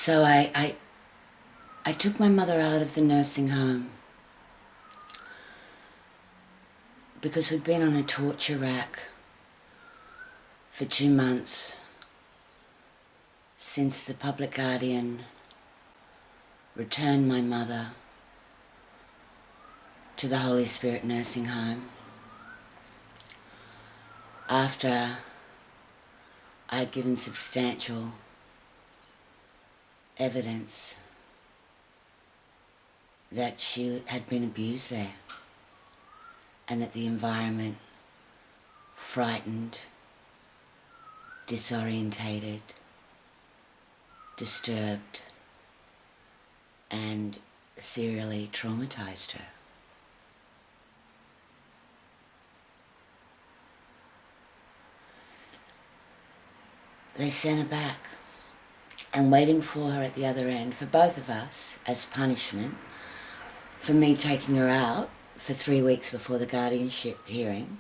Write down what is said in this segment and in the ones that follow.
So I took my mother out of the nursing home because we'd been on a torture rack for 2 months since the public guardian returned my mother to the Holy Spirit nursing home after I had given substantial evidence that she had been abused there and that the environment frightened, disorientated, disturbed and serially traumatized her. They sent her back, and waiting for her at the other end, for both of us, as punishment, for me taking her out for 3 weeks before the guardianship hearing,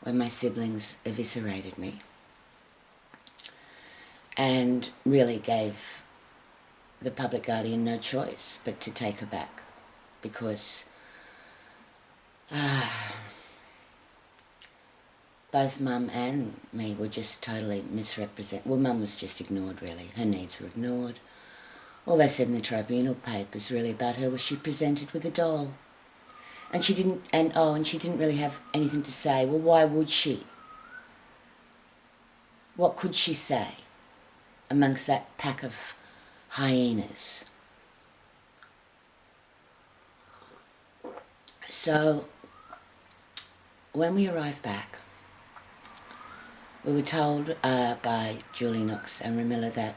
when my siblings eviscerated me, and really gave the public guardian no choice but to take her back, because both Mum and me were just totally misrepresented. Well, Mum was just ignored, really. Her needs were ignored. All they said in the tribunal papers really about her was she presented with a doll. And she didn't, and she didn't really have anything to say. Well, why would she? What could she say amongst that pack of hyenas? So, when we arrived back, we were told by Julie Knox and Ramilla that,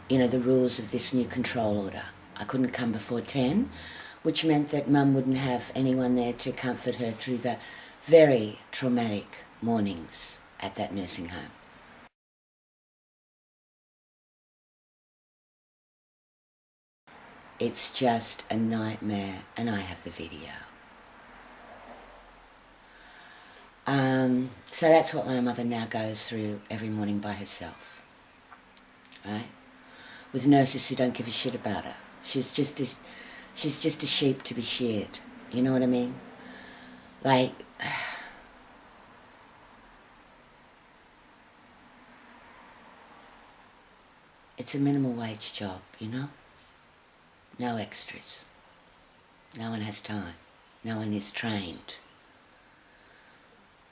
you know, the rules of this new control order. I couldn't come before 10, which meant that Mum wouldn't have anyone there to comfort her through the very traumatic mornings at that nursing home. It's just a nightmare, and I have the video. So that's what my mother now goes through every morning by herself, right? With nurses who don't give a shit about her. She's just a sheep to be sheared. You know what I mean? Like, it's a minimal wage job, you know? No extras. No one has time. No one is trained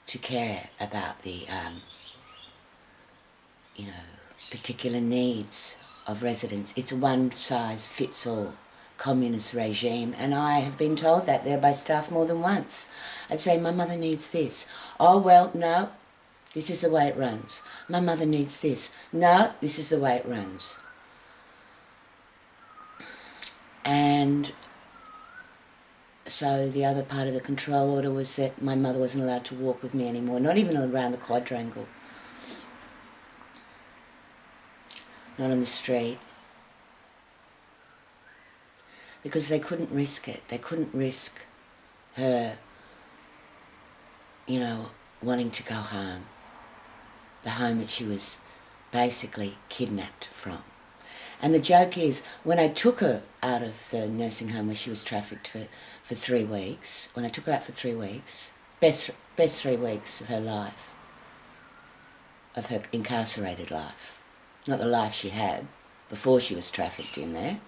to care about the, you know, particular needs of residents. It's a one-size-fits-all communist regime, and I have been told that there by staff more than once. I'd say, my mother needs this. Oh, well, no, this is the way it runs. My mother needs this. No, this is the way it runs. And so the other part of the control order was that my mother wasn't allowed to walk with me anymore, not even around the quadrangle. Not on the street. Because they couldn't risk it. They couldn't risk her, you know, wanting to go home. The home that she was basically kidnapped from. And the joke is, when I took her out of the nursing home where she was trafficked for 3 weeks, when I took her out for 3 weeks, best 3 weeks of her life, of her incarcerated life, not the life she had before she was trafficked in there.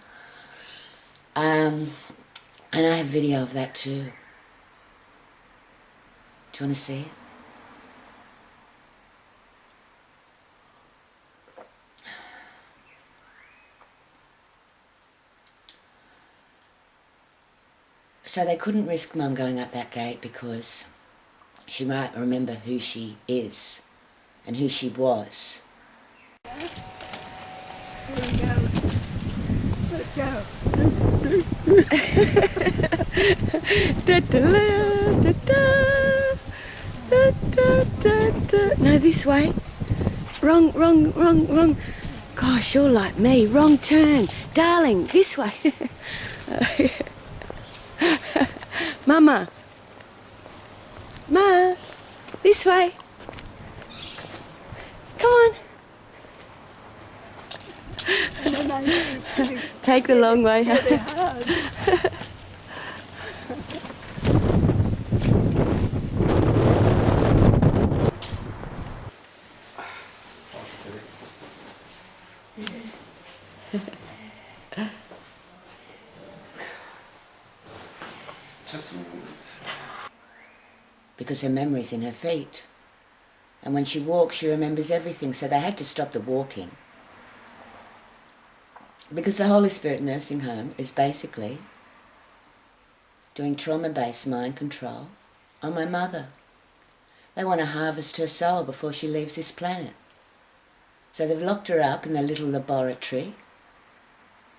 And I have video of that too. Do you want to see it? So they couldn't risk Mum going up that gate because she might remember who she is and who she was. Let go. Let go. No, this way. Wrong. Gosh, you're like me. Wrong turn. Darling, this way. Mama. Ma. This way. Come on. Take the long way. Because her memory's in her feet. And when she walks, she remembers everything, so they had to stop the walking. Because the Holy Spirit Nursing Home is basically doing trauma-based mind control on my mother. They want to harvest her soul before she leaves this planet. So they've locked her up in their little laboratory,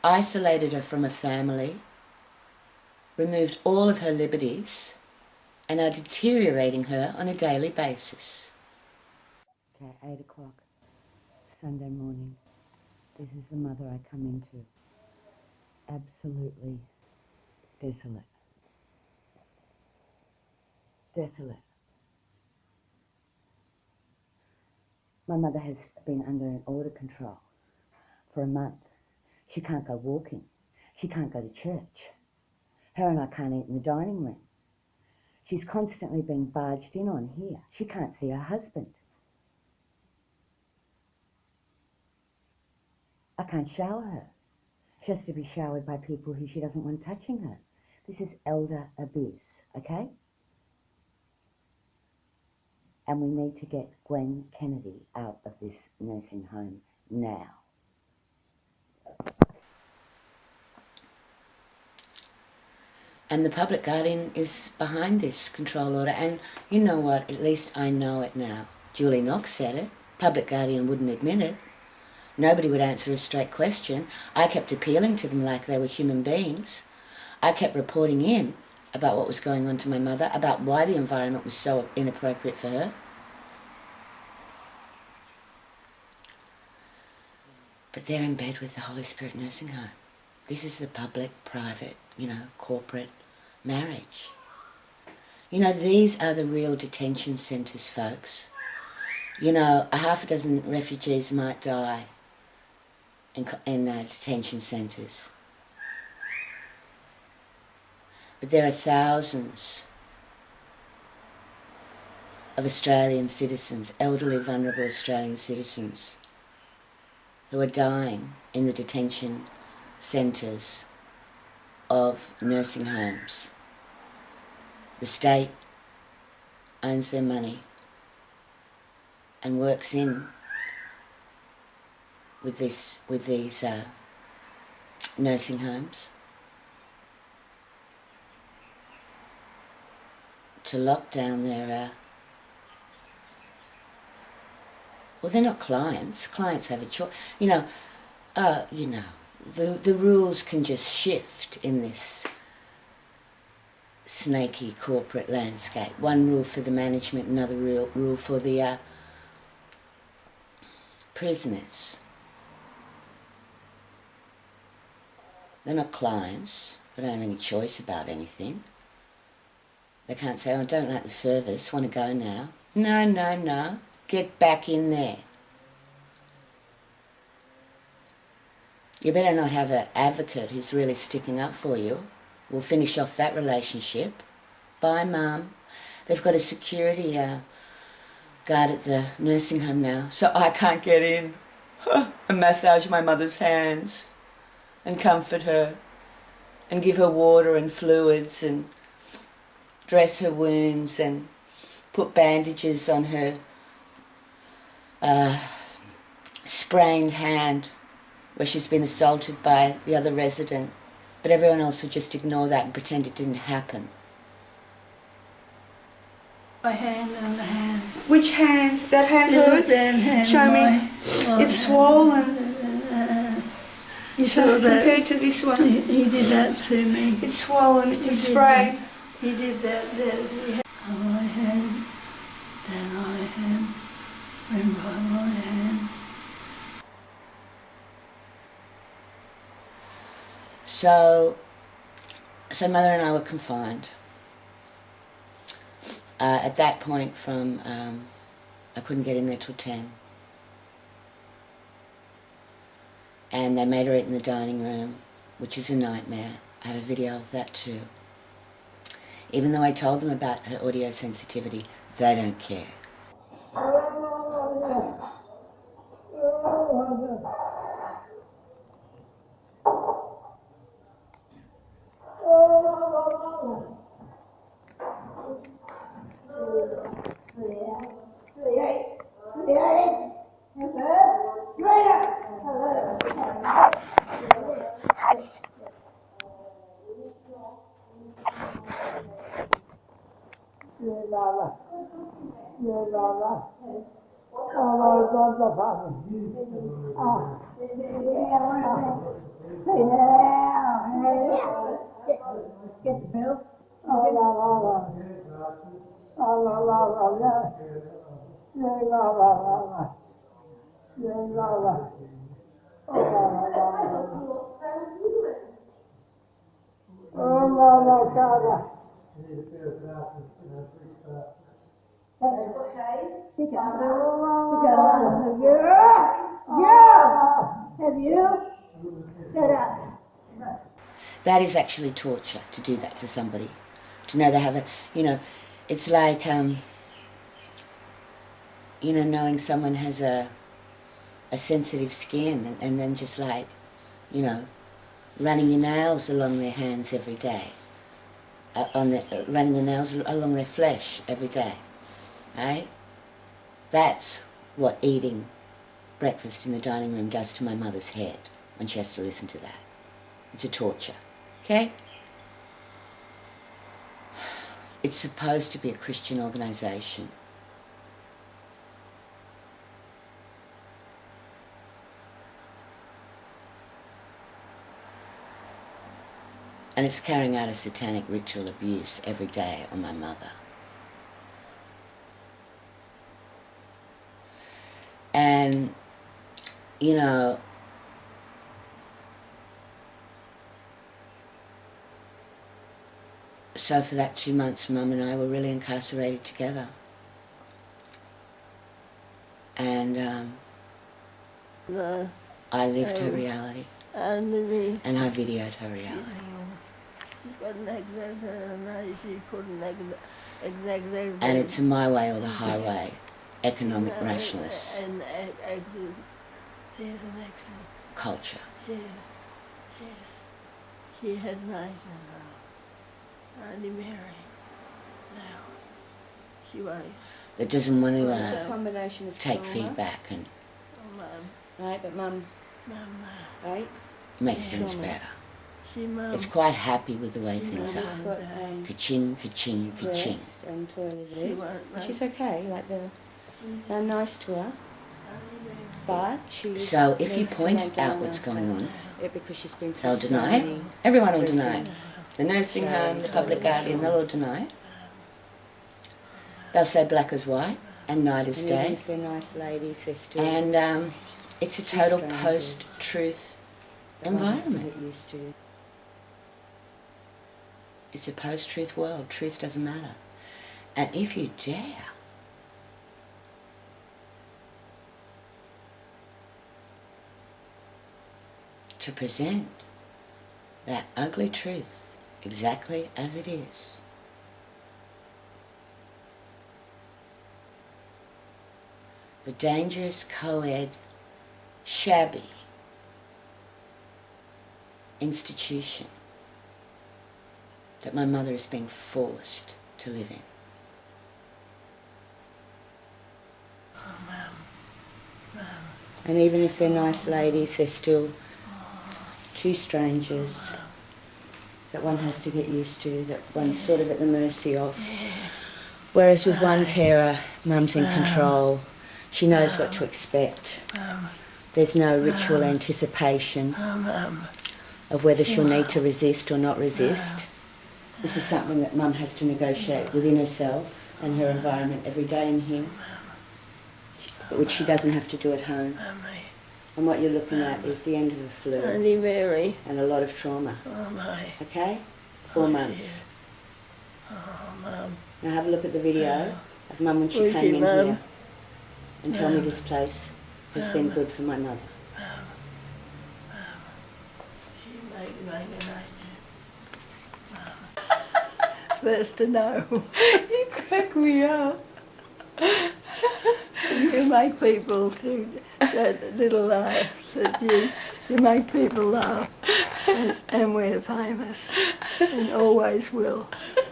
isolated her from her family, removed all of her liberties, and are deteriorating her on a daily basis. Okay, 8 o'clock, Sunday morning. This is the mother I come into. Absolutely desolate. Desolate. My mother has been under an order control for a month. She can't go walking. She can't go to church. Her and I can't eat in the dining room. She's constantly being barged in on here. She can't see her husband. I can't shower her. She has to be showered by people who she doesn't want touching her. This is elder abuse, okay? And we need to get Gwen Kennedy out of this nursing home now. And the public guardian is behind this control order. And you know what? At least I know it now. Julie Knox said it. Public guardian wouldn't admit it. Nobody would answer a straight question. I kept appealing to them like they were human beings. I kept reporting in about what was going on to my mother, about why the environment was so inappropriate for her. But they're in bed with the Holy Spirit Nursing Home. This is the public-private, corporate marriage. These are the real detention centres, folks. A half a dozen refugees might die in detention centres. But there are thousands of Australian citizens, elderly, vulnerable Australian citizens, who are dying in the detention centres of nursing homes. The state owns their money and works in with these nursing homes to lock down their well, they're not clients. Clients have a choice. The rules can just shift in this snaky corporate landscape. One rule for the management, another rule for the prisoners. They're not clients. They don't have any choice about anything. They can't say, I don't like the service, want to go now. No. Get back in there. You better not have an advocate who's really sticking up for you. We'll finish off that relationship. Bye, Mum. They've got a security guard at the nursing home now, so I can't get in and massage my mother's hands and comfort her and give her water and fluids and dress her wounds and put bandages on her sprained hand where she's been assaulted by the other resident. But everyone else will just ignore that and pretend it didn't happen. My hand and the hand. Which hand? That hand hurts? Hand, Show me. It's swollen. You saw that? Compared to this one. He did that to me. It's swollen. It's a sprain. He did that. My hand, then my hand, then by my hand. So Mother and I were confined. At that point I couldn't get in there till 10. And they made her eat in the dining room, which is a nightmare. I have a video of that too. Even though I told them about her audio sensitivity, they don't care. Get the bill. Oh, have you? Shut up. That is actually torture, to do that to somebody. To know they have a, it's like, knowing someone has a sensitive skin and then just like, running your nails along their hands every day. Running the nails along their flesh every day. Right? That's what eating breakfast in the dining room does to my mother's head when she has to listen to that. It's a torture. Okay? It's supposed to be a Christian organisation. And it's carrying out a satanic ritual abuse every day on my mother. And, so for that 2 months, Mum and I were really incarcerated together. And I lived her reality. And I videoed her reality. And it's a my way or the highway, economic rationalist culture. She has nice Auntie Mary now. She won't. That doesn't want It's a to combination of take trauma, feedback and right? But Mum, right? make Yeah. things Trauma. better. Mum. It's quite happy with the way things Mum's are. got Ka-ching, ka-ching, ka-ching. breast and toilet. She won't, And she's okay. Like they're nice to her, but she. So if you needs to point run down out what's after going on, it because she's been they'll through deny so it. many Everyone will prison deny it. The nursing home, the public guardian, they'll all deny it. They'll say black is white and night is And even day. if they're nice ladies, they're still. And it's a total strangers. post-truth that one has to environment. get used to. It's a post-truth world. Truth doesn't matter. And if you dare to present that ugly truth exactly as it is, the dangerous, co-ed, shabby institution that my mother is being forced to live in. And even if they're nice ladies, they're still two strangers that one has to get used to, that one's sort of at the mercy of. Whereas with one carer, Mum's in control. She knows what to expect. There's no ritual anticipation of whether she'll need to resist or not resist. This is something that Mum has to negotiate within herself and her environment every day in here, which she doesn't have to do at home. And what you're looking at is the end of the flu Auntie Mary. and a lot of trauma. Oh my. Okay? 4 months. Oh, Mum. Now have a look at the video of Mum when she Would came you, in Mum? here and tell me this place has been good for my mother. make a night. First to know. You crack me up. You make people think that little laughs, that you make people laugh, and we're famous, and always will.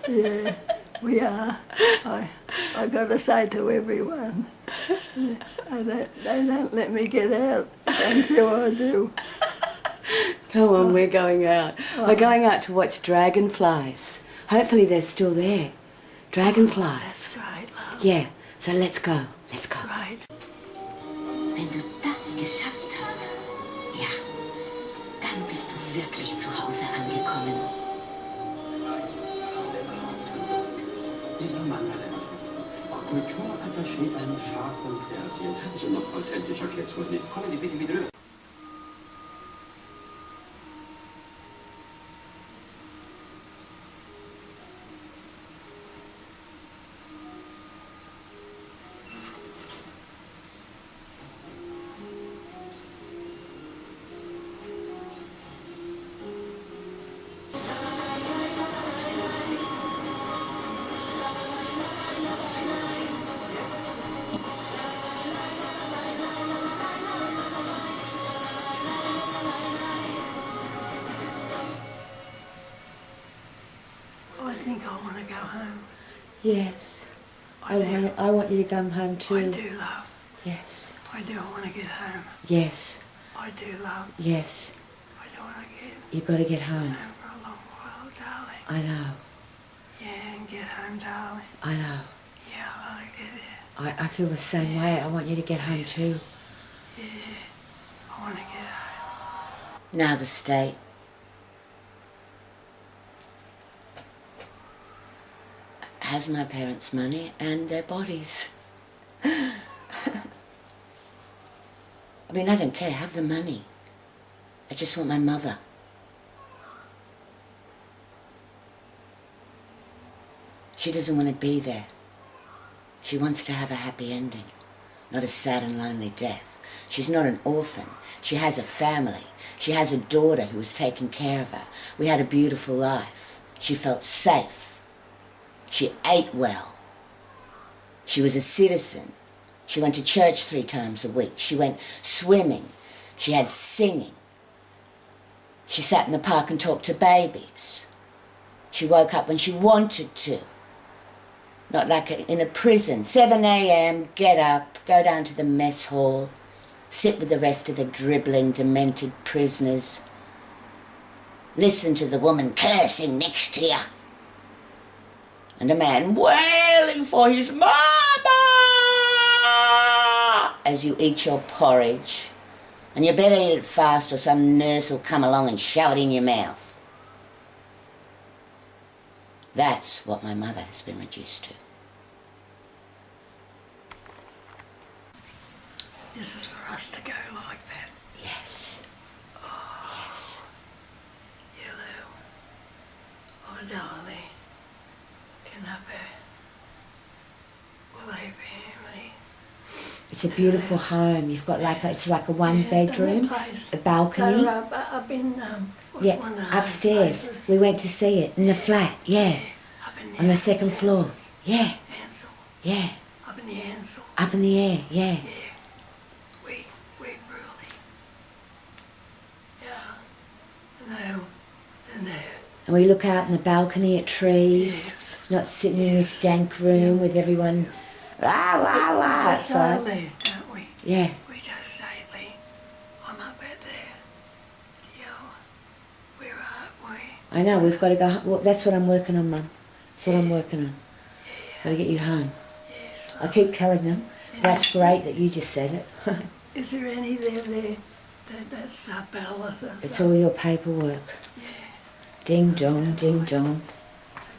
Yeah, we are. I got to say to everyone, they don't let me get out until I do. Come on, we're going out. We're going out to watch dragonflies. Hopefully they're still there. Dragonflies. That's right, love. Yeah, so let's go. Let's go. Right. Wenn du das geschafft hast, ja, dann bist du wirklich zu Hause angekommen. Dieser Mann hat einen Kulturattaché an Schaf von Persien. So noch authentischer geht's wohl nicht. Kommen Sie bitte mit rüber. I think I want to go home. Yes. I do. I want you to come home too. I do, love. Yes. I do want to get home. Yes. I do, love. Yes. I do want to get You've got to get home. home for a long while, darling. I know. Yeah, and get home, darling. I know. Yeah, I want to get there. I feel the same way. I want you to get home too. Yeah, I want to get home. Now the state. Has my parents' money and their bodies. I mean, I don't care, have the money. I just want my mother. She doesn't want to be there. She wants to have a happy ending, not a sad and lonely death. She's not an orphan. She has a family. She has a daughter who was taking care of her. We had a beautiful life. She felt safe. She ate well. She was a citizen. She went to church 3 times a week. She went swimming. She had singing. She sat in the park and talked to babies. She woke up when she wanted to. Not like in a prison. 7 a.m., get up, go down to the mess hall, sit with the rest of the dribbling, demented prisoners. Listen to the woman cursing next to you. And a man wailing for his mama as you eat your porridge. And you better eat it fast or some nurse will come along and shove it in your mouth. That's what my mother has been reduced to. This is for us to go like that. Yes. Yes. Yellow. Oh, darling. Can I be? Will I be family? It's a beautiful home. You've got it's like a 1-bedroom, a balcony. Up in, what's Yeah, one of those upstairs. places? We went to see it in the flat. Yeah, Up in on the second floor. Ansel. Yeah, Ansel. yeah. Up in the Ansel. Up in the air. Yeah. Yeah. We really. Yeah. And there. And we look out in the balcony at trees. Yes. Not sitting in this dank room with everyone. Rah, rah, rah, Just outside. silently, don't we? Yeah. We just silently. I'm up at there. You know, where are we? I know, we've got to go. Well, that's what I'm working on, Mum. That's what I'm working on. Got to get you home. Yes. I keep telling them. That's great that you just said it. Is there any there? That's Bella. It's all your paperwork. Yeah. Ding dong, ding dong.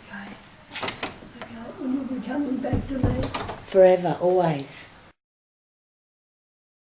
Okay. Will you be coming back to me? Forever, always.